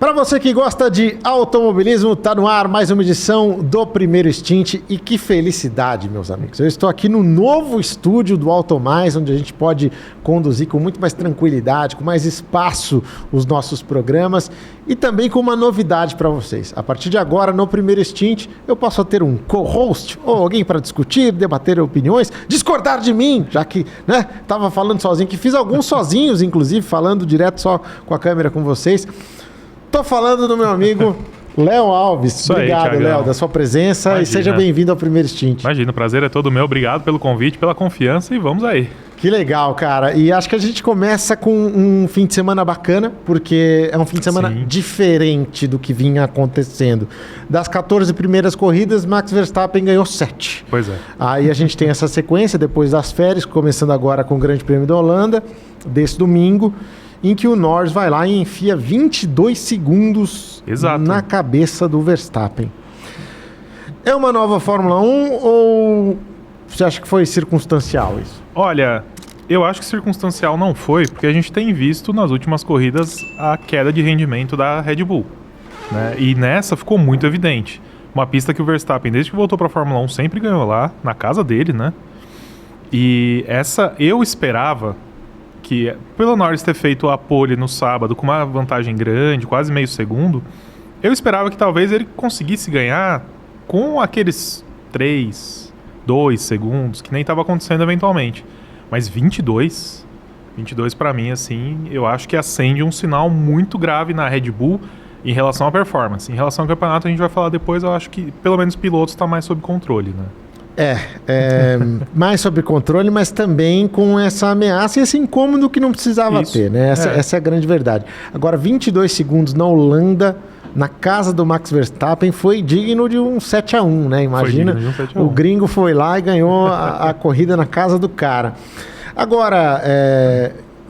Para você que gosta de automobilismo, tá no ar mais uma edição do Primeiro Stint e que felicidade, meus amigos. Eu estou aqui no novo estúdio do Automais, onde a gente pode conduzir com muito mais tranquilidade, com mais espaço os nossos programas e também com uma novidade para vocês. A partir de agora, no Primeiro Stint, eu posso ter um co-host ou alguém para discutir, debater opiniões, discordar de mim, já que, né, tava falando sozinho, que fiz alguns sozinhos, inclusive, falando direto só com a câmera com vocês. Tô falando do meu amigo Léo Alves. Isso obrigado, aí, Léo, da sua presença. Imagina. E seja bem-vindo ao Primeiro Stint. Imagina, o prazer é todo meu. Obrigado pelo convite, pela confiança e vamos aí. Que legal, cara. E acho que a gente começa com um fim de semana bacana, porque é um fim de semana diferente do que vinha acontecendo. Das 14 primeiras corridas, Max Verstappen ganhou 7. Pois é. Aí a gente tem essa sequência depois das férias, começando agora com o Grande Prêmio da Holanda, desse domingo, em que o Norris vai lá e enfia 22 segundos na cabeça do Verstappen. É uma nova Fórmula 1 ou você acha que foi circunstancial isso? Olha, eu acho que circunstancial não foi, porque a gente tem visto nas últimas corridas a queda de rendimento da Red Bull, né? E nessa ficou muito evidente. Uma pista que o Verstappen, desde que voltou para a Fórmula 1, sempre ganhou lá, na casa dele, né? E essa eu esperava que, pelo Norris ter feito a pole no sábado com uma vantagem grande, quase meio segundo, eu esperava que talvez ele conseguisse ganhar com aqueles 3, 2 segundos, que nem estava acontecendo eventualmente. Mas 22 para mim, assim, eu acho que acende um sinal muito grave na Red Bull em relação à performance. Em relação ao campeonato, a gente vai falar depois, eu acho que pelo menos pilotos está mais sob controle, né? Mais sob controle, mas também com essa ameaça e esse incômodo que não precisava ter, né? Essa é a grande verdade. Agora, 22 segundos na Holanda, na casa do Max Verstappen, foi digno de um 7-1, né? Imagina, o gringo foi lá e ganhou a corrida na casa do cara. Agora,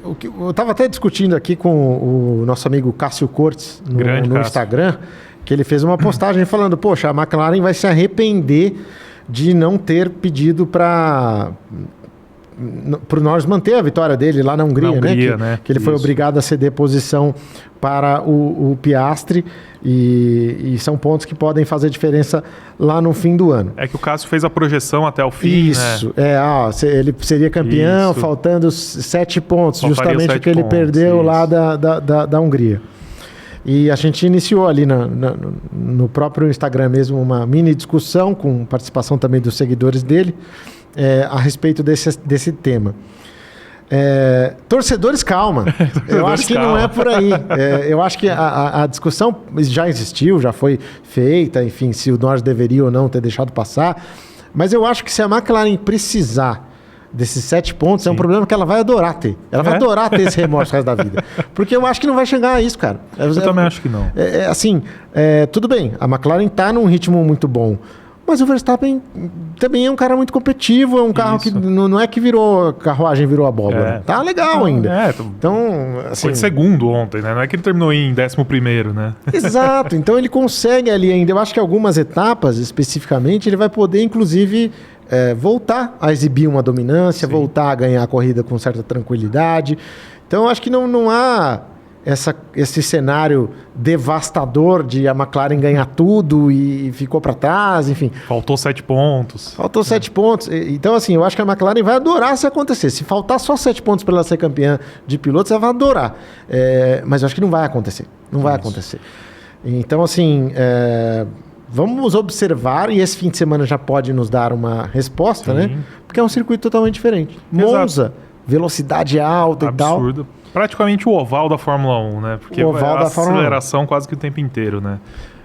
eu estava até discutindo aqui com o nosso amigo Cássio Cortes no Instagram, que ele fez uma postagem falando, poxa, a McLaren vai se arrepender de não ter pedido para o Norris manter a vitória dele lá na Hungria, né? Que ele foi obrigado a ceder posição para o Piastri e são pontos que podem fazer diferença lá no fim do ano. É que o Cássio fez a projeção até o fim, Isso, né? Ele seria campeão faltando 7 pontos, justamente o que ele perdeu lá da Hungria. E a gente iniciou ali no próprio Instagram mesmo uma mini discussão, com participação também dos seguidores dele, a respeito desse tema. Torcedores, calma. Eu acho que não é por aí. Eu acho que a discussão já existiu, já foi feita, enfim, se o Norris deveria ou não ter deixado passar. Mas eu acho que se a McLaren precisar desses 7 pontos, é um problema que ela vai adorar ter. Ela vai adorar ter esse remorso o resto da vida. Porque eu acho que não vai chegar a isso, cara. Eu também acho que não. Tudo bem, a McLaren está num ritmo muito bom, mas o Verstappen também é um cara muito competitivo, é um carro que não é que virou carruagem, virou abóbora. Tá legal ainda. Então, assim, foi segundo ontem, né? Não é que ele terminou em 11º, né? Exato, então ele consegue ali ainda. Eu acho que algumas etapas, especificamente, ele vai poder, inclusive, voltar a exibir uma dominância, voltar a ganhar a corrida com certa tranquilidade. Então, eu acho que não há esse cenário devastador de a McLaren ganhar tudo e ficou para trás, enfim. Faltou 7 pontos. Faltou 7 pontos. Então, assim, eu acho que a McLaren vai adorar se acontecer. Se faltar só 7 pontos para ela ser campeã de pilotos, ela vai adorar. Mas eu acho que não vai acontecer. Não vai acontecer. Então, assim, vamos observar, e esse fim de semana já pode nos dar uma resposta, né? Porque é um circuito totalmente diferente. Monza, velocidade alta e tal. Absurdo. Praticamente o oval da Fórmula 1, né? Porque o oval da aceleração quase que o tempo inteiro, né?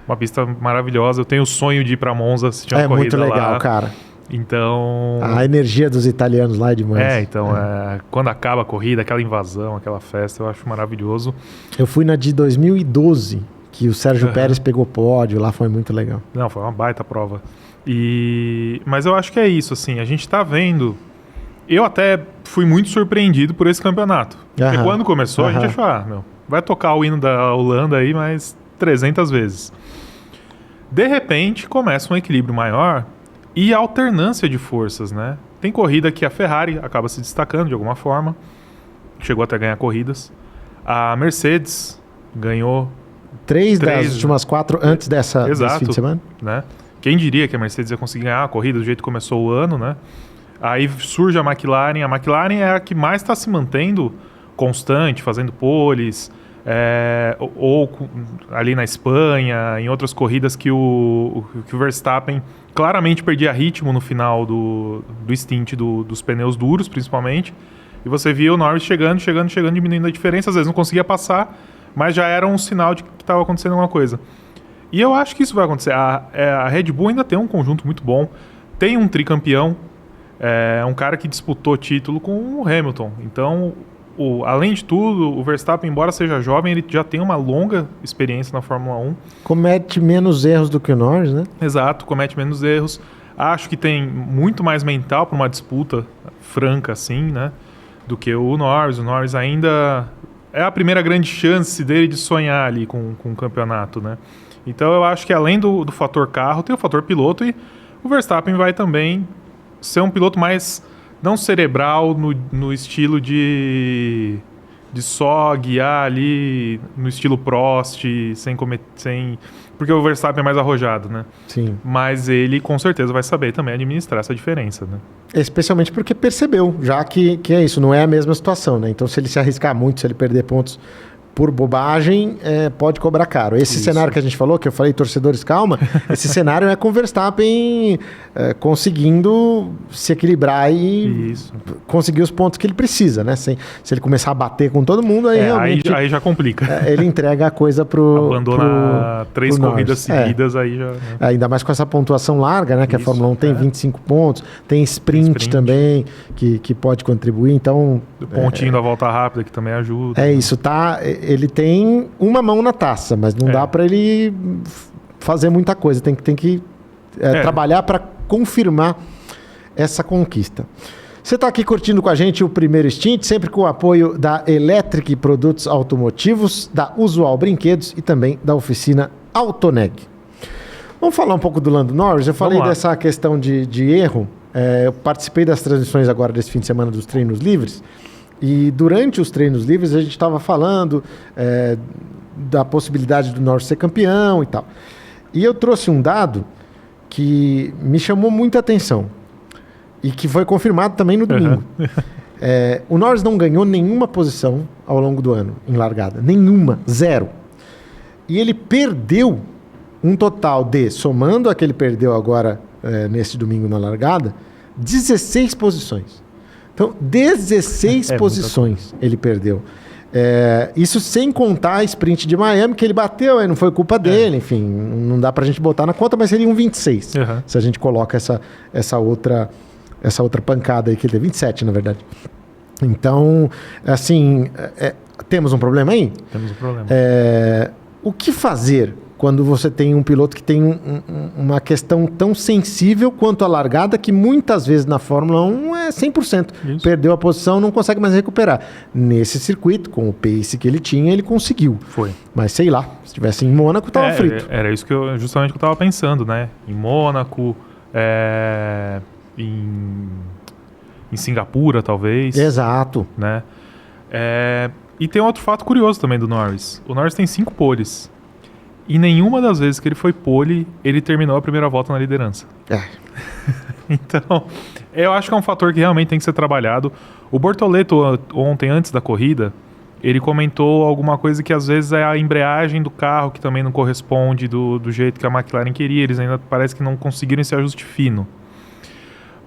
Uma pista maravilhosa. Eu tenho o sonho de ir para Monza assistir uma corrida lá. É muito legal, cara. Então... A energia dos italianos lá é demais. Quando acaba a corrida, aquela invasão, aquela festa, eu acho maravilhoso. Eu fui na de 2012, que o Sérgio Pérez pegou pódio, lá foi muito legal. Não, foi uma baita prova. Mas eu acho que é isso, assim, a gente tá vendo... Eu até fui muito surpreendido por esse campeonato. Porque quando começou, a gente achou, vai tocar o hino da Holanda aí mais 300 vezes. De repente, começa um equilíbrio maior e alternância de forças, né? Tem corrida que a Ferrari acaba se destacando de alguma forma, chegou até a ganhar corridas. A Mercedes ganhou 3 das últimas 4 antes desse fim de semana. Né? Quem diria que a Mercedes ia conseguir ganhar a corrida do jeito que começou o ano, né? Aí surge a McLaren. A McLaren é a que mais está se mantendo constante, fazendo poles, ou ali na Espanha, em outras corridas que o Verstappen claramente perdia ritmo no final do stint dos pneus duros, principalmente. E você via o Norris chegando, diminuindo a diferença. Às vezes não conseguia passar, mas já era um sinal de que estava acontecendo alguma coisa. E eu acho que isso vai acontecer. A Red Bull ainda tem um conjunto muito bom. Tem um tricampeão. Um cara que disputou título com o Hamilton. Então, além de tudo, o Verstappen, embora seja jovem, ele já tem uma longa experiência na Fórmula 1. Comete menos erros do que o Norris, né? Exato, comete menos erros. Acho que tem muito mais mental para uma disputa franca, assim, né? Do que o Norris. O Norris ainda é a primeira grande chance dele de sonhar ali com o campeonato, né? Então eu acho que além do fator carro, tem o fator piloto, e o Verstappen vai também ser um piloto mais, não cerebral, no estilo de só guiar ali no estilo Prost, porque o Verstappen é mais arrojado, né? Sim. Mas ele com certeza vai saber também administrar essa diferença, né? Especialmente porque percebeu, já que é isso, não é a mesma situação, né? Então se ele se arriscar muito, se ele perder pontos por bobagem, pode cobrar caro. Esse cenário que a gente falou, que eu falei, torcedores, calma, esse cenário é com o Verstappen conseguindo se equilibrar e conseguir os pontos que ele precisa, né? Se ele começar a bater com todo mundo, aí realmente... Aí já complica. Ele entrega a coisa pro... Abandona 3 corridas seguidas, aí já... Ainda mais com essa pontuação larga, né? Que a Fórmula 1 tem 25 pontos, tem sprint também, que pode contribuir, então... O pontinho da volta rápida, que também ajuda. Isso, tá... Ele tem uma mão na taça, mas não dá para ele fazer muita coisa. Tem que trabalhar para confirmar essa conquista. Você está aqui curtindo com a gente o primeiro stint, sempre com o apoio da Electric Produtos Automotivos, da Usual Brinquedos e também da oficina Autoneg. Vamos falar um pouco do Lando Norris. Eu falei dessa questão de erro. Eu participei das transmissões agora desse fim de semana dos treinos livres. E durante os treinos livres a gente estava falando da possibilidade do Norris ser campeão e tal. E eu trouxe um dado que me chamou muita atenção e que foi confirmado também no domingo. O Norris não ganhou nenhuma posição ao longo do ano em largada. Nenhuma. 0. E ele perdeu um total de, somando a que ele perdeu agora nesse domingo na largada, 16 posições. Então, 16 posições ele perdeu. Isso sem contar a sprint de Miami, que ele bateu, não foi culpa dele, enfim, não dá pra gente botar na conta, mas seria um 26, se a gente coloca essa outra pancada aí que ele teve, 27 na verdade. Então, assim, temos um problema aí? Temos um problema. O que fazer quando você tem um piloto que tem uma questão tão sensível quanto a largada, que muitas vezes na Fórmula 1 é 100%. Isso. Perdeu a posição, não consegue mais recuperar. Nesse circuito, com o pace que ele tinha, ele conseguiu. Foi. Mas sei lá, se estivesse em Mônaco, estava frito. Era isso justamente que eu estava pensando, né? Em Mônaco, em Singapura, talvez. Exato. Né? E tem outro fato curioso também do Norris. O Norris tem 5 poles. E nenhuma das vezes que ele foi pole, ele terminou a primeira volta na liderança. Então, eu acho que é um fator que realmente tem que ser trabalhado. O Bortoleto, ontem, antes da corrida, ele comentou alguma coisa que às vezes é a embreagem do carro que também não corresponde do jeito que a McLaren queria. Eles ainda parece que não conseguiram esse ajuste fino.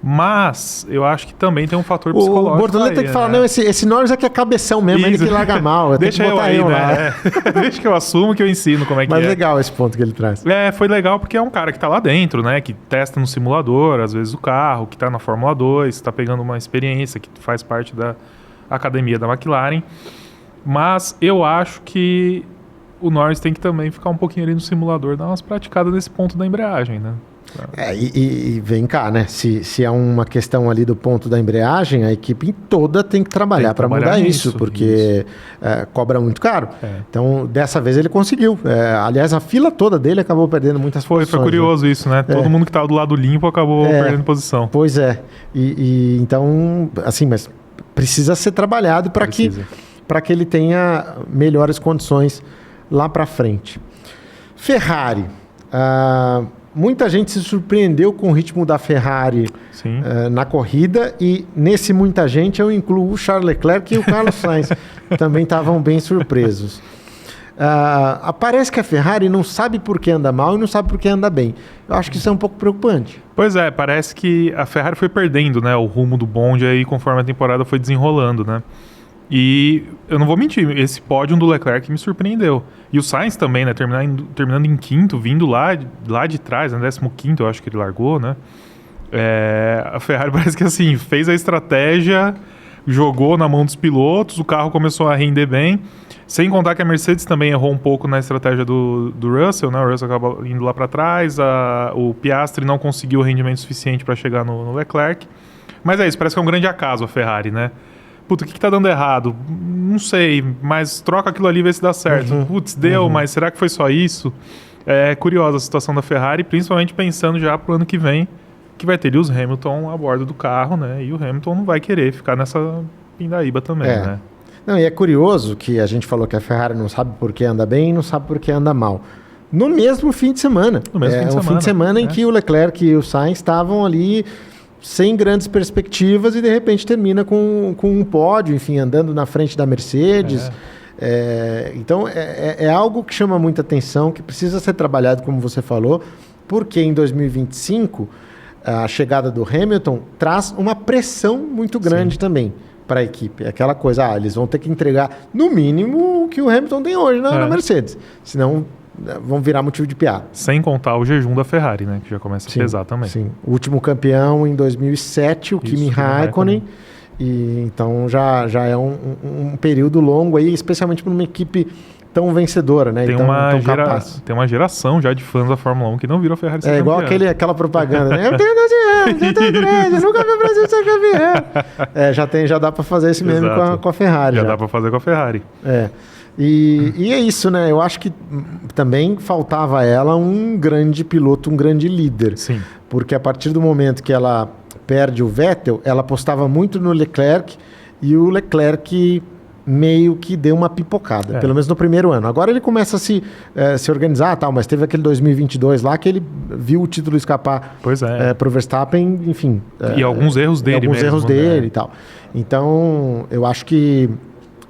Mas eu acho que também tem um fator psicológico. O Bortoleto tem que falar, não, esse Norris é que é cabeção mesmo, ele que larga mal. Deixa eu aí, né? Deixa que eu assumo, que eu ensino como é que Mas legal esse ponto que ele traz. Foi legal porque é um cara que tá lá dentro, né? Que testa no simulador, às vezes o carro, que tá na Fórmula 2, tá pegando uma experiência, que faz parte da academia da McLaren. Mas eu acho que o Norris tem que também ficar um pouquinho ali no simulador, dar umas praticadas nesse ponto da embreagem, né? E vem cá, né? Se é uma questão ali do ponto da embreagem, a equipe toda tem que trabalhar para mudar isso, porque cobra muito caro. Então, dessa vez ele conseguiu. Aliás, a fila toda dele acabou perdendo muitas posições. Foi curioso, né? Isso, né? Todo mundo que estava do lado limpo acabou perdendo posição. Pois é. Então, assim, mas precisa ser trabalhado para que ele tenha melhores condições lá para frente. Ferrari. Muita gente se surpreendeu com o ritmo da Ferrari na corrida, e nesse muita gente eu incluo o Charles Leclerc e o Carlos Sainz, que também estavam bem surpresos. Parece que a Ferrari não sabe por que anda mal e não sabe por que anda bem. Eu acho que isso é um pouco preocupante. Pois é, parece que a Ferrari foi perdendo, né, o rumo do bonde aí conforme a temporada foi desenrolando, né? E eu não vou mentir, esse pódio do Leclerc me surpreendeu. E o Sainz também, né? Terminando em quinto, vindo lá de trás, né? 15º, eu acho que ele largou, né? A Ferrari parece que assim, fez a estratégia, jogou na mão dos pilotos, o carro começou a render bem. Sem contar que a Mercedes também errou um pouco na estratégia do Russell, né? O Russell acaba indo lá para trás, o Piastri não conseguiu o rendimento suficiente para chegar no Leclerc. Mas é isso, parece que é um grande acaso a Ferrari, né? Puta, o que tá dando errado? Não sei, mas troca aquilo ali e vê se dá certo. Putz, deu, mas será que foi só isso? É curiosa a situação da Ferrari, principalmente pensando já pro ano que vem, que vai ter Lewis Hamilton a bordo do carro, né? E o Hamilton não vai querer ficar nessa pindaíba também, né? Não, e é curioso que a gente falou que a Ferrari não sabe por que anda bem e não sabe por que anda mal. No mesmo fim de semana. Fim de semana em que o Leclerc e o Sainz estavam ali sem grandes perspectivas e de repente termina com um pódio, enfim, andando na frente da Mercedes. Então é algo que chama muita atenção, que precisa ser trabalhado, como você falou, porque em 2025 a chegada do Hamilton traz uma pressão muito grande também para a equipe. Aquela coisa, eles vão ter que entregar no mínimo o que o Hamilton tem hoje na Mercedes, senão vão virar motivo de piada. Sem contar o jejum da Ferrari, né? Que já começa a pesar também. Sim, o último campeão em 2007, o Kimi Raikkonen. E então já é um período longo aí, especialmente para uma equipe tão vencedora, né? Tem, tão capaz. Tem uma geração já de fãs da Fórmula 1 que não virou Ferrari ser campeão. Igual aquela propaganda, né? Eu tenho 12 anos, eu tenho 13, eu nunca vi o Brasil ser campeão. Já dá para fazer esse meme com a Ferrari. Já dá para fazer com a Ferrari. E é isso, né? Eu acho que também faltava a ela um grande piloto, um grande líder. Sim. Porque a partir do momento que ela perde o Vettel, ela apostava muito no Leclerc e o Leclerc meio que deu uma pipocada, pelo menos no primeiro ano. Agora ele começa a se organizar, mas teve aquele 2022 lá que ele viu o título escapar para o Verstappen, enfim. E alguns erros dele e tal. Então, eu acho que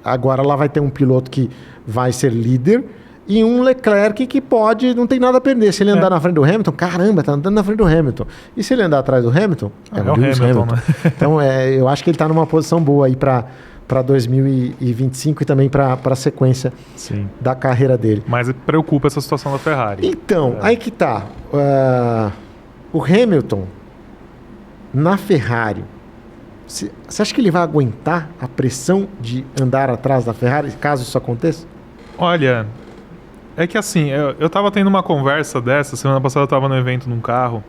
agora ela vai ter um piloto que vai ser líder e um Leclerc que não tem nada a perder. Se ele andar na frente do Hamilton, caramba, tá andando na frente do Hamilton. E se ele andar atrás do Hamilton, é o Hamilton. Né? Então, eu acho que ele está numa posição boa aí para 2025 e também para a sequência da carreira dele. Mas preocupa essa situação da Ferrari. Então, aí que tá. O Hamilton na Ferrari, você acha que ele vai aguentar a pressão de andar atrás da Ferrari, caso isso aconteça? Olha, é que assim, eu tava tendo uma conversa dessa, semana passada eu tava no evento num carro,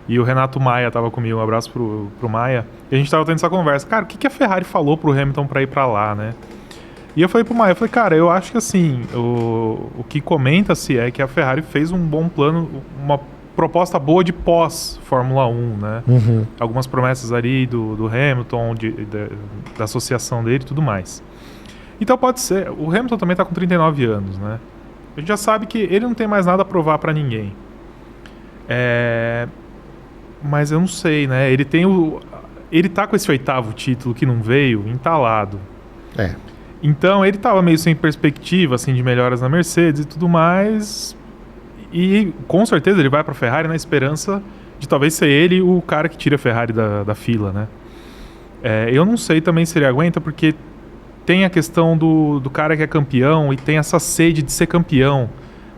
e o Renato Maia tava comigo, um abraço pro Maia, e a gente tava tendo essa conversa. Cara, o que a Ferrari falou pro Hamilton pra ir pra lá, né? E eu falei pro Maia, cara, eu acho que assim, o que comenta-se é que a Ferrari fez um bom plano, uma proposta boa de pós-Fórmula 1, né? Algumas promessas ali do Hamilton, da associação dele e tudo mais. Então pode ser, o Hamilton também tá com 39 anos, né? A gente já sabe que ele não tem mais nada a provar pra ninguém. Mas eu não sei, né? Ele tá com esse 8º título que não veio entalado. Então ele tava meio sem perspectiva, assim, de melhoras na Mercedes e tudo mais. E com certeza ele vai pra Ferrari na esperança de talvez ser ele o cara que tira a Ferrari da fila, né? Eu não sei também se ele aguenta, porque tem a questão do cara que é campeão e tem essa sede de ser campeão,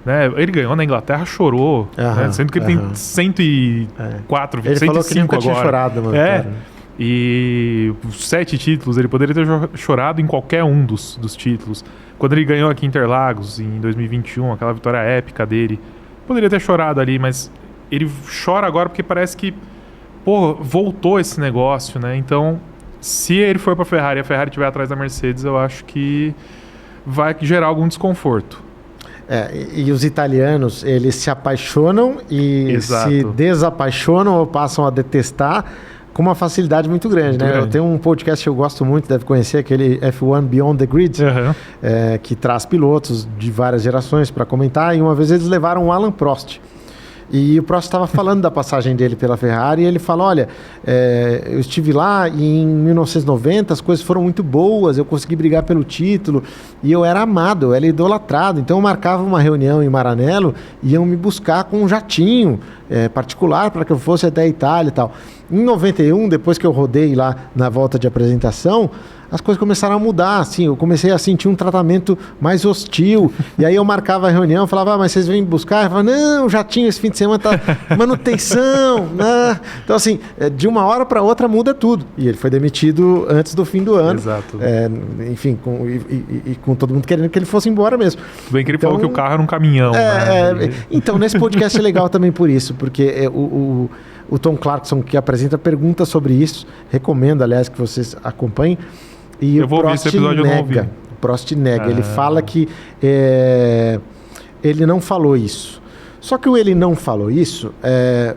né? Ele ganhou na Inglaterra, chorou, né? Sendo que ele tem 104, ele 105 falou que nunca agora. Tinha chorado, mano, cara. E 7 títulos, ele poderia ter chorado em qualquer um dos títulos. Quando ele ganhou aqui em Interlagos, em 2021, aquela vitória épica dele, poderia ter chorado ali, mas ele chora agora porque parece que, voltou esse negócio, né? Então, se ele for pra Ferrari e a Ferrari estiver atrás da Mercedes, eu acho que vai gerar algum desconforto. E os italianos, eles se apaixonam e se desapaixonam ou passam a detestar com uma facilidade muito grande, né? Eu tenho um podcast que eu gosto muito, deve conhecer, aquele F1 Beyond the Grid, que traz pilotos de várias gerações para comentar, e uma vez eles levaram o Alan Prost. E o Prost estava falando da passagem dele pela Ferrari e ele fala, olha, eu estive lá e em 1990 as coisas foram muito boas, eu consegui brigar pelo título e eu era amado, eu era idolatrado, então eu marcava uma reunião em Maranello e iam me buscar com um jatinho particular para que eu fosse até a Itália e tal. Em 91, depois que eu rodei lá na volta de apresentação, as coisas começaram a mudar, assim, eu comecei a sentir um tratamento mais hostil, e aí eu marcava a reunião, falava, mas vocês vêm me buscar? Eu falava, não, já tinha esse fim de semana, tá manutenção, né? Então, assim, de uma hora para outra muda tudo, e ele foi demitido antes do fim do ano. Exato. Enfim, com todo mundo querendo que ele fosse embora mesmo. Tudo bem que ele falou que o carro era um caminhão. Então, nesse podcast é legal também por isso, porque o Tom Clarkson, que apresenta, pergunta sobre isso, recomendo, aliás, que vocês acompanhem. E eu vou ouvir esse episódio, eu não ouvi. O Prost nega. Ele fala que ele não falou isso. Só que ele não falou isso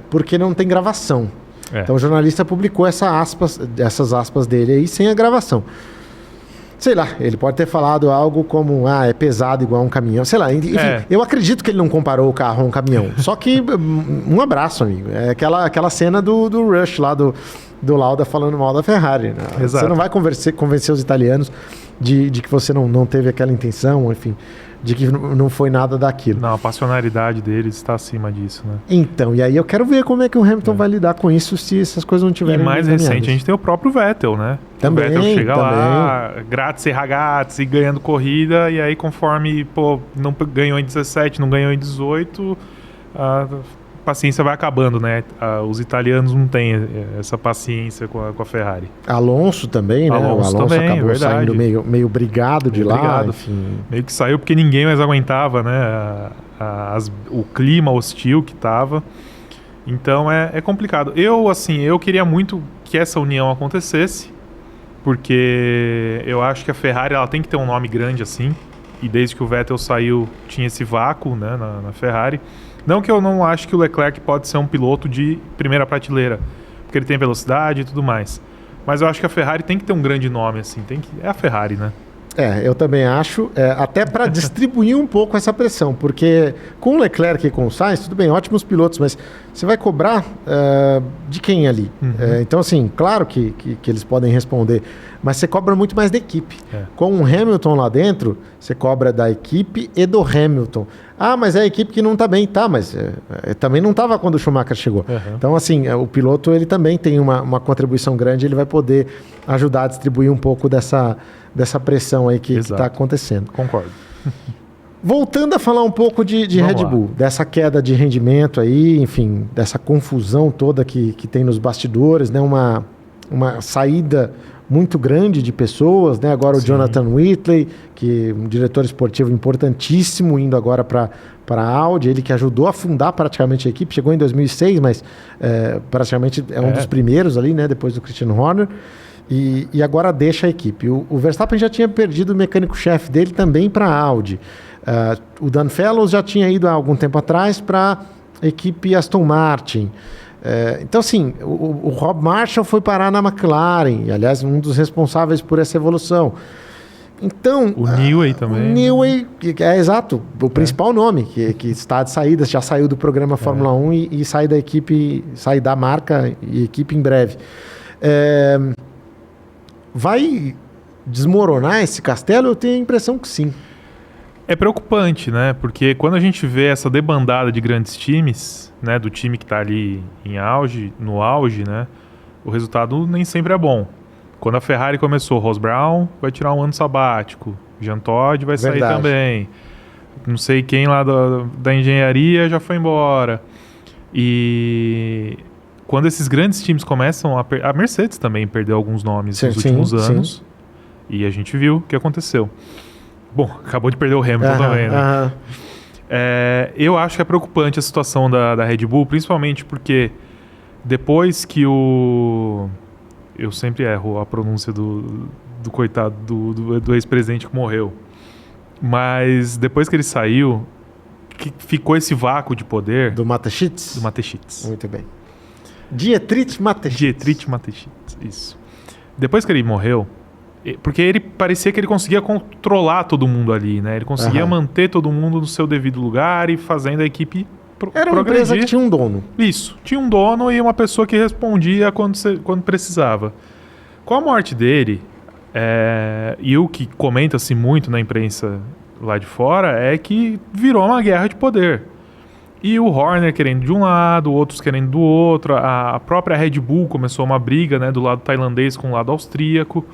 porque não tem gravação. Então o jornalista publicou essas aspas dele aí sem a gravação. Sei lá, ele pode ter falado algo como, é pesado igual um caminhão. Sei lá, enfim, eu acredito que ele não comparou o carro a um caminhão. Só que, um abraço, amigo. É aquela cena do Rush lá, do Lauda falando mal da Ferrari. Né? Você não vai convencer os italianos de que você não teve aquela intenção, enfim, de que não foi nada daquilo. Não, a passionalidade deles está acima disso, né? Então, e aí eu quero ver como é que o Hamilton vai lidar com isso se essas coisas não tiverem... E mais recente, a gente tem o próprio Vettel, né? Também, o Vettel chega lá, grátis e ragazzi, ganhando corrida, e aí conforme, não ganhou em 17, não ganhou em 18, a paciência vai acabando, né? Os italianos não têm essa paciência com a Ferrari. Alonso também, né? O Alonso também, acabou saindo meio brigado de lá. Enfim. Meio que saiu porque ninguém mais aguentava, né? O clima hostil que estava. Então é complicado. Eu queria muito que essa união acontecesse, porque eu acho que a Ferrari ela tem que ter um nome grande assim. E desde que o Vettel saiu, tinha esse vácuo, né, na Ferrari. Não que eu não acho que o Leclerc pode ser um piloto de primeira prateleira, porque ele tem velocidade e tudo mais. Mas eu acho que a Ferrari tem que ter um grande nome, assim. É a Ferrari, né? Eu também acho, até para distribuir um pouco essa pressão, porque com o Leclerc e com o Sainz, tudo bem, ótimos pilotos, mas você vai cobrar de quem ali? Então, assim, claro que eles podem responder, mas você cobra muito mais da equipe. Com o Hamilton lá dentro, você cobra da equipe e do Hamilton. Mas é a equipe que não está bem. Mas também não estava quando o Schumacher chegou. Então, assim, o piloto ele também tem uma contribuição grande, ele vai poder ajudar a distribuir um pouco dessa pressão aí que está acontecendo. Concordo. Voltando a falar um pouco de Red Bull, dessa queda de rendimento aí, enfim, dessa confusão toda que tem nos bastidores, né? Uma saída muito grande de pessoas, né? Agora o Jonathan Whitley, que é um diretor esportivo importantíssimo, indo agora para a Audi, ele que ajudou a fundar praticamente a equipe, chegou em 2006, mas praticamente é um dos primeiros ali, né? Depois do Christian Horner. E agora deixa a equipe. O Verstappen já tinha perdido o mecânico-chefe dele também para a Audi. O Dan Fellows já tinha ido há algum tempo atrás para a equipe Aston Martin. Então, assim, o Rob Marshall foi parar na McLaren, e, aliás, um dos responsáveis por essa evolução. Então, o Newey também. O Newey, exato, o principal nome, que está de saída, já saiu do programa Fórmula 1 e sai da equipe, sai da marca e equipe em breve. Vai desmoronar esse castelo? Eu tenho a impressão que sim. É preocupante, né? Porque quando a gente vê essa debandada de grandes times, né, do time que está ali no auge, né, o resultado nem sempre é bom. Quando a Ferrari começou, Ross Brown vai tirar um ano sabático, Jean Todt vai sair também. Não sei quem lá da engenharia já foi embora. E quando esses grandes times começam a Mercedes também perdeu alguns nomes nos últimos anos. E a gente viu o que aconteceu. Bom, acabou de perder o Hamilton também, né? Eu acho que é preocupante a situação da Red Bull, principalmente porque depois que eu sempre erro a pronúncia do coitado do ex-presidente que morreu. Mas depois que ele saiu, que ficou esse vácuo de poder... Do Mateschitz? Do Mateschitz. Muito bem. Dietrich Mateschitz. Dietrich Mateschitz, isso. Depois que ele morreu, porque ele parecia que ele conseguia controlar todo mundo ali, né? Ele conseguia manter todo mundo no seu devido lugar e fazendo a equipe Era uma progredir. empresa que tinha um dono. Isso, tinha um dono e uma pessoa que respondia quando precisava. Com a morte dele, e o que comenta-se muito na imprensa lá de fora é que virou uma guerra de poder. E o Horner querendo de um lado, outros querendo do outro. A própria Red Bull começou uma briga, né, do lado tailandês com o lado austríaco.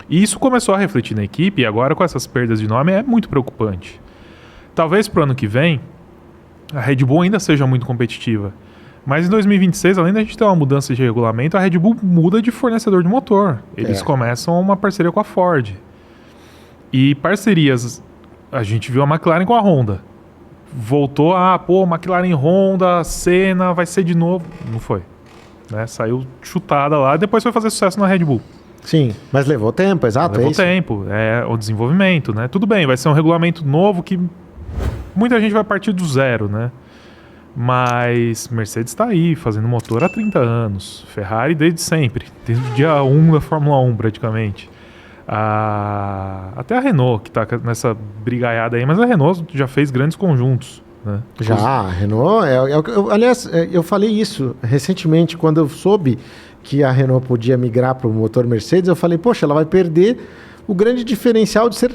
E isso começou a refletir na equipe, e agora com essas perdas de nome é muito preocupante. Talvez pro ano que vem a Red Bull ainda seja muito competitiva. Mas em 2026, além da gente ter uma mudança de regulamento, a Red Bull muda de fornecedor de motor. Eles começam uma parceria com a Ford. E parcerias, a gente viu a McLaren com a Honda. Voltou McLaren e Honda, Senna, vai ser de novo. Não foi. Né? Saiu chutada lá, depois foi fazer sucesso na Red Bull. Sim, mas levou tempo, exato. Levou tempo, o desenvolvimento, né? Tudo bem, vai ser um regulamento novo que muita gente vai partir do zero, né? Mas Mercedes está aí, fazendo motor há 30 anos. Ferrari desde sempre, desde o dia 1 da Fórmula 1 praticamente. Até a Renault, que está nessa brigaiada aí, mas a Renault já fez grandes conjuntos. Né? Já, a Renault... aliás, eu falei isso recentemente, quando eu soube que a Renault podia migrar para o motor Mercedes, eu falei, poxa, ela vai perder o grande diferencial de ser...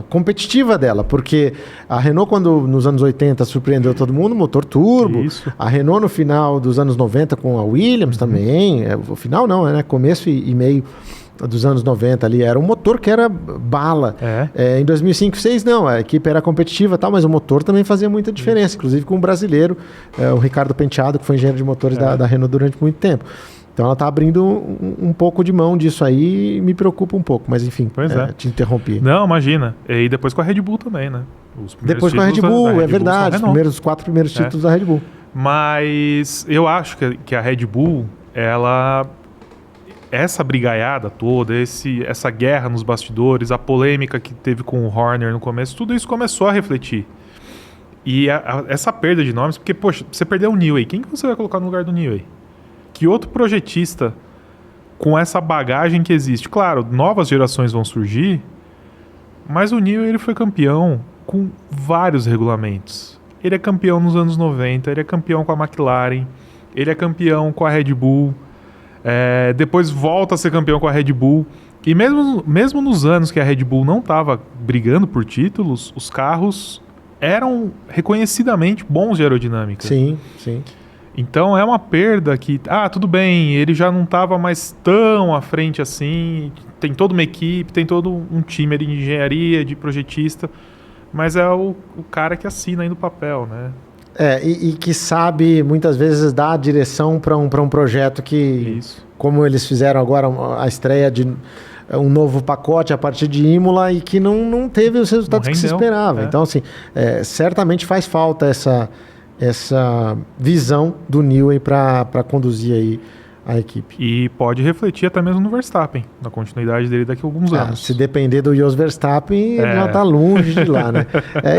competitiva dela, porque a Renault, quando nos anos 80 surpreendeu todo mundo, motor turbo. Isso. A Renault no final dos anos 90 com a Williams também, o final não, né? Começo e meio dos anos 90 ali, era um motor que era bala. Em 2005, 2006 não, a equipe era competitiva e tal, mas o motor também fazia muita diferença, inclusive com um brasileiro, o Ricardo Penteado, que foi engenheiro de motores da Renault durante muito tempo. Então ela está abrindo um pouco de mão disso aí e me preocupa um pouco. Mas enfim, te interrompi. Não, imagina. E depois com a Red Bull também, né? Depois com a Red Bull, é verdade. Os 4 primeiros títulos da Red Bull. Mas eu acho que a Red Bull, essa brigaiada toda, essa guerra nos bastidores, a polêmica que teve com o Horner no começo, tudo isso começou a refletir. E essa perda de nomes, porque, poxa, você perdeu o Newey, quem que você vai colocar no lugar do Newey? Que outro projetista com essa bagagem que existe? Claro, novas gerações vão surgir, mas o Newey ele foi campeão com vários regulamentos. Ele é campeão nos anos 90, ele é campeão com a McLaren, ele é campeão com a Red Bull, depois volta a ser campeão com a Red Bull. E mesmo nos anos que a Red Bull não estava brigando por títulos, os carros eram reconhecidamente bons de aerodinâmica. Sim, sim. Então é uma perda que, tudo bem, ele já não estava mais tão à frente assim, tem toda uma equipe, tem todo um time de engenharia, de projetista, mas é o cara que assina aí no papel, né? E que sabe, muitas vezes, dar a direção para um projeto que, como eles fizeram agora, a estreia de um novo pacote a partir de Imola e que não teve os resultados que se esperava. Então, assim, certamente faz falta essa visão do Newey para conduzir aí a equipe. E pode refletir até mesmo no Verstappen, na continuidade dele daqui a alguns anos. Se depender do Jos Verstappen, ele já está longe de lá, né?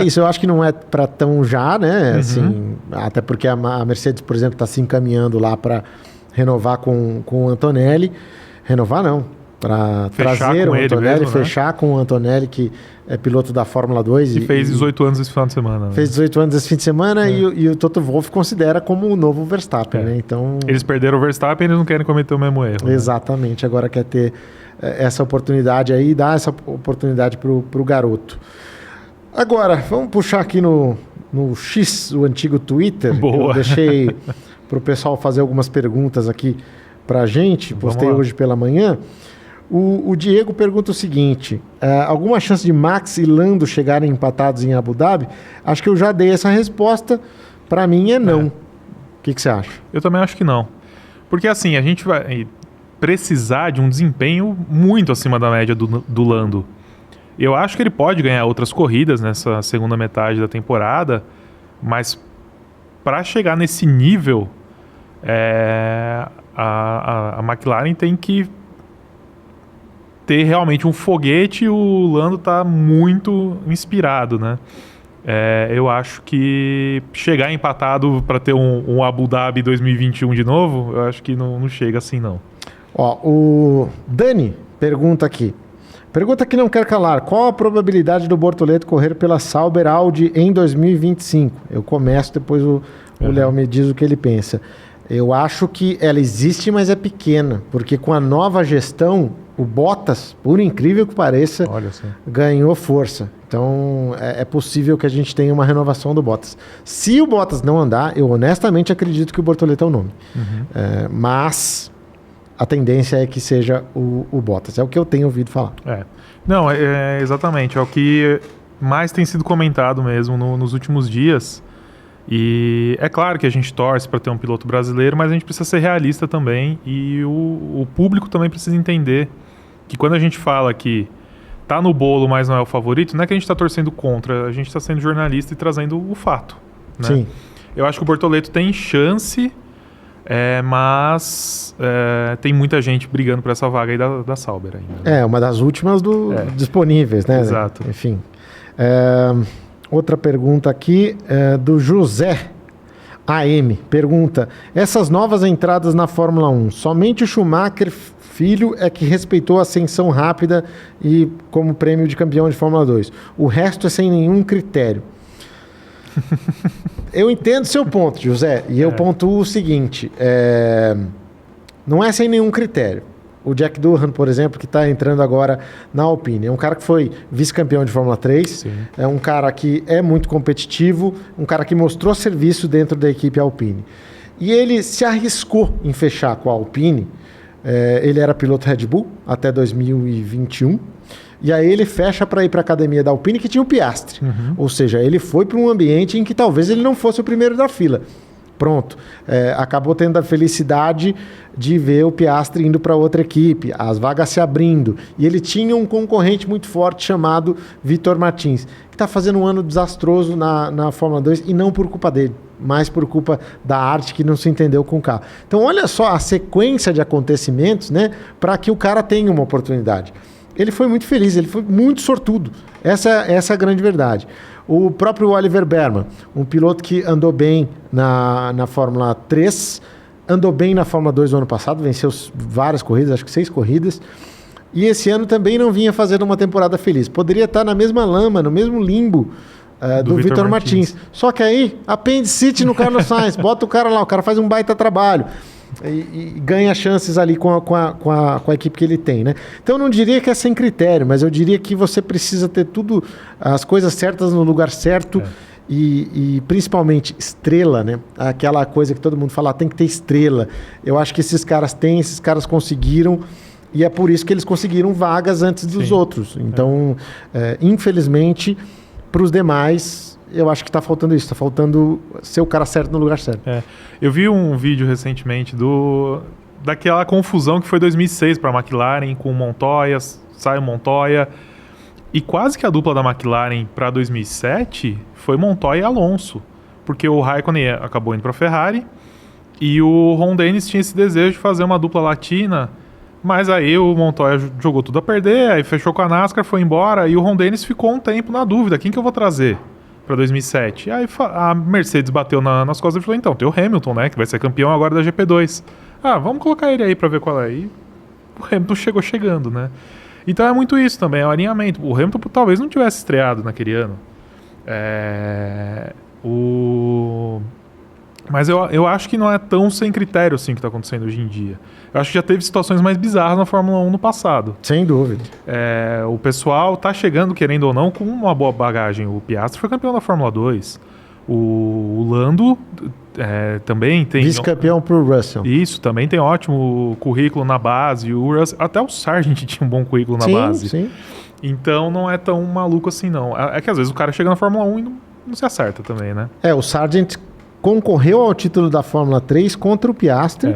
Isso eu acho que não é para tão já, né? Assim, até porque a Mercedes, por exemplo, está se encaminhando lá para renovar com o Antonelli. Renovar não, para trazer o Antonelli, mesmo, fechar com o Antonelli, que é piloto da Fórmula 2. E fez 18 anos esse final de semana. Né? Fez 18 anos esse fim de semana e o Toto Wolff considera como o novo Verstappen. Né? Então, eles perderam o Verstappen e eles não querem cometer o mesmo erro. Exatamente, né? Agora quer ter essa oportunidade aí, dar essa oportunidade para o garoto. Agora, vamos puxar aqui no X, o antigo Twitter. Boa. Eu deixei para o pessoal fazer algumas perguntas aqui para a gente, postei hoje pela manhã. O Diego pergunta o seguinte: alguma chance de Max e Lando chegarem empatados em Abu Dhabi? Acho que eu já dei essa resposta. Para mim é não. O que você acha? Eu também acho que não. Porque assim, a gente vai precisar de um desempenho muito acima da média do Lando. Eu acho que ele pode ganhar outras corridas nessa segunda metade da temporada, mas para chegar nesse nível, a McLaren tem que ter realmente um foguete. O Lando está muito inspirado, né? Eu acho que chegar empatado para ter um Abu Dhabi 2021 de novo, eu acho que não chega assim, não. Ó, o Dani pergunta aqui. Pergunta que não quer calar. Qual a probabilidade do Bortoleto correr pela Sauber Audi em 2025? Eu começo, depois o Léo me diz o que ele pensa. Eu acho que ela existe, mas é pequena. Porque com a nova gestão, o Bottas, por incrível que pareça, ganhou força. Então, é possível que a gente tenha uma renovação do Bottas. Se o Bottas não andar, eu honestamente acredito que o Bortoleto é o nome. Mas a tendência é que seja o Bottas. É o que eu tenho ouvido falar. Não, exatamente. É o que mais tem sido comentado mesmo nos últimos dias. E é claro que a gente torce para ter um piloto brasileiro, mas a gente precisa ser realista também. E o público também precisa entender que quando a gente fala que tá no bolo, mas não é o favorito, não é que a gente está torcendo contra, a gente está sendo jornalista e trazendo o fato. Né? Sim. Eu acho que o Bortoleto tem chance, mas tem muita gente brigando por essa vaga aí da Sauber ainda. Né? Uma das últimas disponíveis, né? Exato. Enfim. Outra pergunta aqui do José AM. Pergunta: essas novas entradas na Fórmula 1, somente o Schumacher filho é que respeitou a ascensão rápida e como prêmio de campeão de Fórmula 2. O resto é sem nenhum critério. Eu entendo seu ponto, José, e eu pontuo o seguinte: não é sem nenhum critério. O Jack Durham, por exemplo, que está entrando agora na Alpine, é um cara que foi vice-campeão de Fórmula 3, Sim. É um cara que é muito competitivo, um cara que mostrou serviço dentro da equipe Alpine. E ele se arriscou em fechar com a Alpine. Ele era piloto Red Bull até 2021. E aí ele fecha para ir para a academia da Alpine, que tinha o Piastri. Ou seja, ele foi para um ambiente em que talvez ele não fosse o primeiro da fila. Pronto. Acabou tendo a felicidade de ver o Piastri indo para outra equipe, as vagas se abrindo. E ele tinha um concorrente muito forte chamado Vitor Martins, que está fazendo um ano desastroso na Fórmula 2 e não por culpa dele, mas por culpa da arte que não se entendeu com o carro. Então olha só a sequência de acontecimentos, né, para que o cara tenha uma oportunidade. Ele foi muito feliz, ele foi muito sortudo. Essa é a grande verdade. O próprio Oliver Berman, um piloto que andou bem na Fórmula 3, andou bem na Fórmula 2 no ano passado, venceu várias corridas, acho que 6 corridas, e esse ano também não vinha fazendo uma temporada feliz. Poderia estar na mesma lama, no mesmo limbo do Vitor Martins. Só que aí, apendicite no Carlos Sainz, bota o cara lá, o cara faz um baita trabalho. E ganha chances ali com a equipe que ele tem, né? Então eu não diria que é sem critério, mas eu diria que você precisa ter tudo, as coisas certas no lugar certo e principalmente estrela, né? Aquela coisa que todo mundo fala, tem que ter estrela. Eu acho que esses caras têm, esses caras conseguiram e é por isso que eles conseguiram vagas antes dos outros. Então, infelizmente, para os demais, eu acho que está faltando isso, está faltando ser o cara certo no lugar certo. Eu vi um vídeo recentemente daquela confusão que foi 2006 para a McLaren com o Montoya, sai o Montoya, e quase que a dupla da McLaren para 2007 foi Montoya e Alonso, porque o Raikkonen acabou indo para a Ferrari e o Ron Dennis tinha esse desejo de fazer uma dupla latina, mas aí o Montoya jogou tudo a perder, aí fechou com a NASCAR, foi embora, e o Ron Dennis ficou um tempo na dúvida, quem que eu vou trazer para 2007. E aí a Mercedes bateu nas costas e falou, então, tem o Hamilton, né, que vai ser campeão agora da GP2. Vamos colocar ele aí para ver qual é. E o Hamilton chegou chegando, né. Então é muito isso também, é o alinhamento. O Hamilton talvez não tivesse estreado naquele ano. Mas eu acho que não é tão sem critério assim que está acontecendo hoje em dia. Eu acho que já teve situações mais bizarras na Fórmula 1 no passado. Sem dúvida. O pessoal tá chegando, querendo ou não, com uma boa bagagem. O Piastri foi campeão da Fórmula 2. O Lando também tem... Vice-campeão pro Russell. Isso, também tem ótimo currículo na base. Até o Sargent tinha um bom currículo na base. Sim. Então não é tão maluco assim, não. É que às vezes o cara chega na Fórmula 1 e não se acerta também, né? O Sargent concorreu ao título da Fórmula 3 contra o Piastri.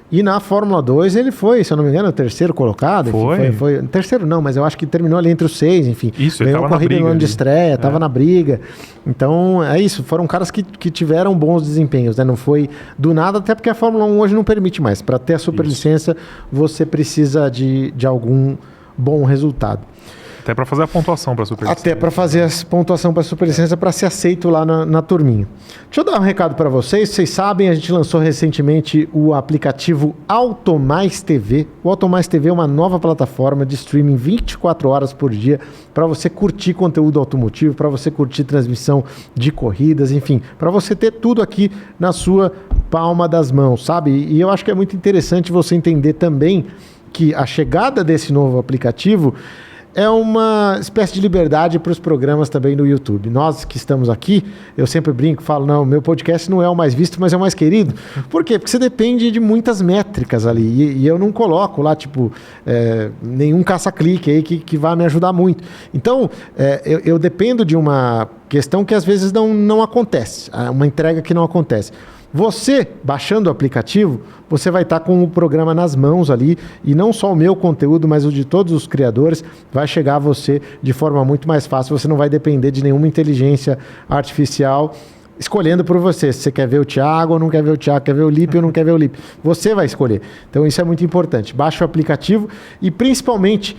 E na Fórmula 2 ele foi, se eu não me engano, o terceiro colocado. Foi terceiro não, mas eu acho que terminou ali entre os 6, enfim. Isso, ele ganhou uma corrida no ano de estreia, estava na briga. Então, é isso. Foram caras que tiveram bons desempenhos, né? Não foi do nada, até porque a Fórmula 1 hoje não permite mais. Para ter a superlicença, você precisa de algum bom resultado. Até para fazer a pontuação para a superlicença. Até para fazer a pontuação para a superlicença, para ser aceito lá na turminha. Deixa eu dar um recado para vocês. Vocês sabem, a gente lançou recentemente o aplicativo Automais TV. O Automais TV é uma nova plataforma de streaming 24 horas por dia para você curtir conteúdo automotivo, para você curtir transmissão de corridas, enfim, para você ter tudo aqui na sua palma das mãos, sabe? E eu acho que é muito interessante você entender também que a chegada desse novo aplicativo é uma espécie de liberdade para os programas também do YouTube. Nós que estamos aqui, eu sempre brinco, falo, não, meu podcast não é o mais visto, mas é o mais querido. Por quê? Porque você depende de muitas métricas ali. E eu não coloco lá, nenhum caça-clique aí que vai me ajudar muito. Então, eu dependo de uma questão que às vezes não acontece, uma entrega que não acontece. Você, baixando o aplicativo, você vai estar com o programa nas mãos ali e não só o meu conteúdo, mas o de todos os criadores vai chegar a você de forma muito mais fácil. Você não vai depender de nenhuma inteligência artificial escolhendo por você. Se você quer ver o Thiago ou não quer ver o Thiago, quer ver o Lipe ou não quer ver o Lipe. Você vai escolher. Então isso é muito importante. Baixe o aplicativo e principalmente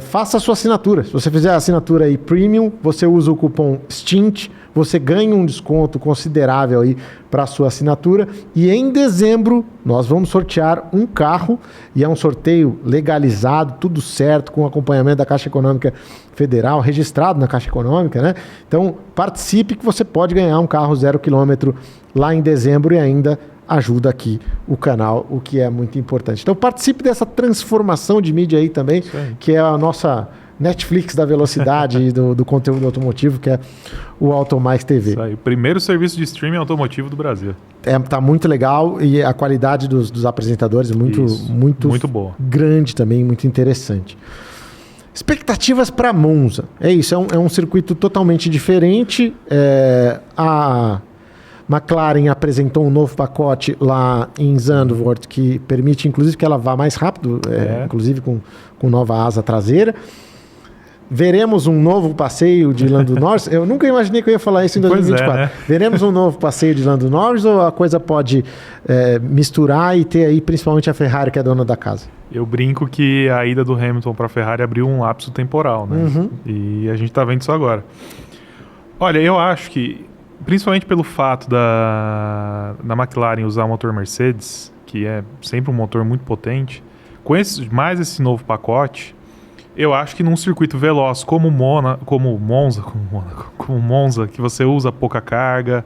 faça a sua assinatura. Se você fizer a assinatura aí Premium, você usa o cupom STINT, você ganha um desconto considerável aí para a sua assinatura. E em dezembro nós vamos sortear um carro e é um sorteio legalizado, tudo certo, com acompanhamento da Caixa Econômica Federal, registrado na Caixa Econômica, né? Então participe que você pode ganhar um carro 0 km lá em dezembro e ainda ajuda aqui o canal, o que é muito importante. Então participe dessa transformação de mídia aí também, que é a nossa Netflix da velocidade e do conteúdo automotivo, que é o Automais TV. Isso aí, o primeiro serviço de streaming automotivo do Brasil. Tá muito legal e a qualidade dos apresentadores é muito boa, grande também, muito interessante. Expectativas para Monza. É isso, é um circuito totalmente diferente. A McLaren apresentou um novo pacote lá em Zandvoort que permite, inclusive, que ela vá mais rápido, inclusive com nova asa traseira. Veremos um novo passeio de Lando Norris? Eu nunca imaginei que eu ia falar isso em 2024. Né? Veremos um novo passeio de Lando Norris ou a coisa pode misturar e ter aí principalmente a Ferrari, que é dona da casa? Eu brinco que a ida do Hamilton para a Ferrari abriu um lapso temporal, né? Uhum. E a gente está vendo isso agora. Olha, eu acho que, principalmente pelo fato da McLaren usar o motor Mercedes, que é sempre um motor muito potente, com mais esse novo pacote, eu acho que num circuito veloz como Monza, que você usa pouca carga,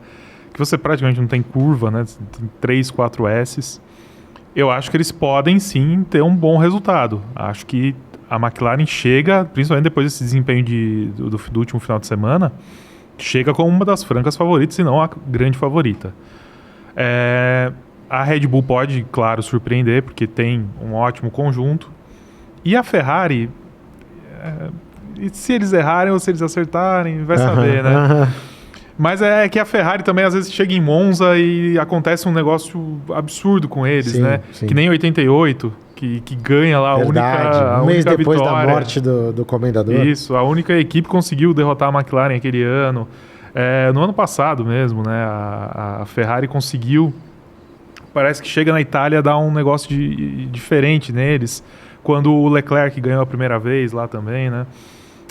que você praticamente não tem curva, né? Tem 3, 4 S's, eu acho que eles podem sim ter um bom resultado. Acho que a McLaren chega, principalmente depois desse desempenho do último final de semana, chega como uma das francas favoritas, se não a grande favorita. A Red Bull pode, claro, surpreender, porque tem um ótimo conjunto. E a Ferrari, e se eles errarem ou se eles acertarem, vai saber, né? Mas é que a Ferrari também às vezes chega em Monza e acontece um negócio absurdo com eles, né? Sim. Que nem 88, que ganha lá a mês única depois vitória. Da morte do comendador. Isso, a única equipe conseguiu derrotar a McLaren aquele ano. No ano passado mesmo, né? A Ferrari conseguiu, parece que chega na Itália, dá um negócio diferente neles, quando o Leclerc ganhou a primeira vez lá também, né?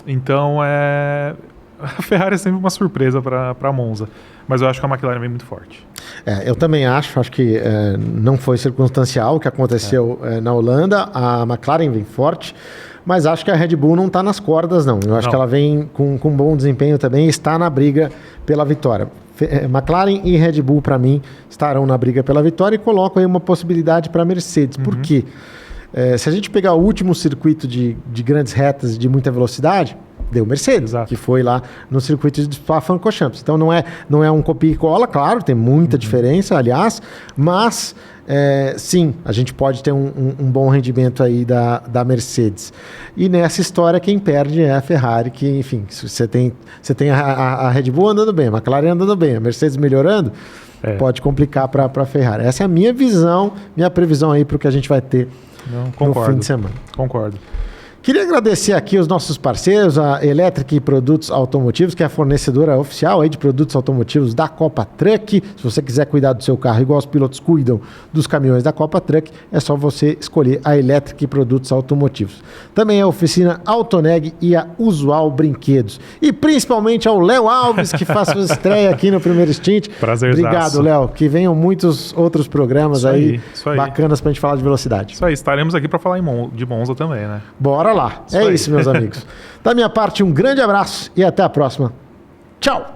Então, a Ferrari é sempre uma surpresa para Monza, mas eu acho que a McLaren vem muito forte. Eu também acho que não foi circunstancial o que aconteceu na Holanda. A McLaren vem forte, mas acho que a Red Bull não está nas cordas, não. Eu acho que ela vem com bom desempenho também e está na briga pela vitória. McLaren e Red Bull, para mim, estarão na briga pela vitória e colocam aí uma possibilidade para a Mercedes. Por quê? Se a gente pegar o último circuito de grandes retas de muita velocidade, deu Mercedes, que foi lá no circuito de Spa-Francorchamps. Então não é um copia e cola, claro, tem muita diferença, aliás, mas sim, a gente pode ter um bom rendimento aí da Mercedes. E nessa história quem perde é a Ferrari, que enfim, você tem a Red Bull andando bem, a McLaren andando bem, a Mercedes melhorando, pode complicar para a Ferrari. Essa é a minha visão, minha previsão aí para o que a gente vai ter no fim de semana. Concordo. Queria agradecer aqui os nossos parceiros, a Electric Produtos Automotivos, que é a fornecedora oficial aí de produtos automotivos da Copa Truck. Se você quiser cuidar do seu carro igual os pilotos cuidam dos caminhões da Copa Truck, é só você escolher a Electric Produtos Automotivos. Também a oficina Autoneg e a Usual Brinquedos. E principalmente ao Léo Alves, que faz sua estreia aqui no Primeiro Stint. Prazerzaço. Obrigado, Léo. Que venham muitos outros programas aí bacanas pra gente falar de velocidade. Isso aí, estaremos aqui para falar de Monza também, né? Bora lá. Isso, meus amigos. Da minha parte, um grande abraço e até a próxima. Tchau!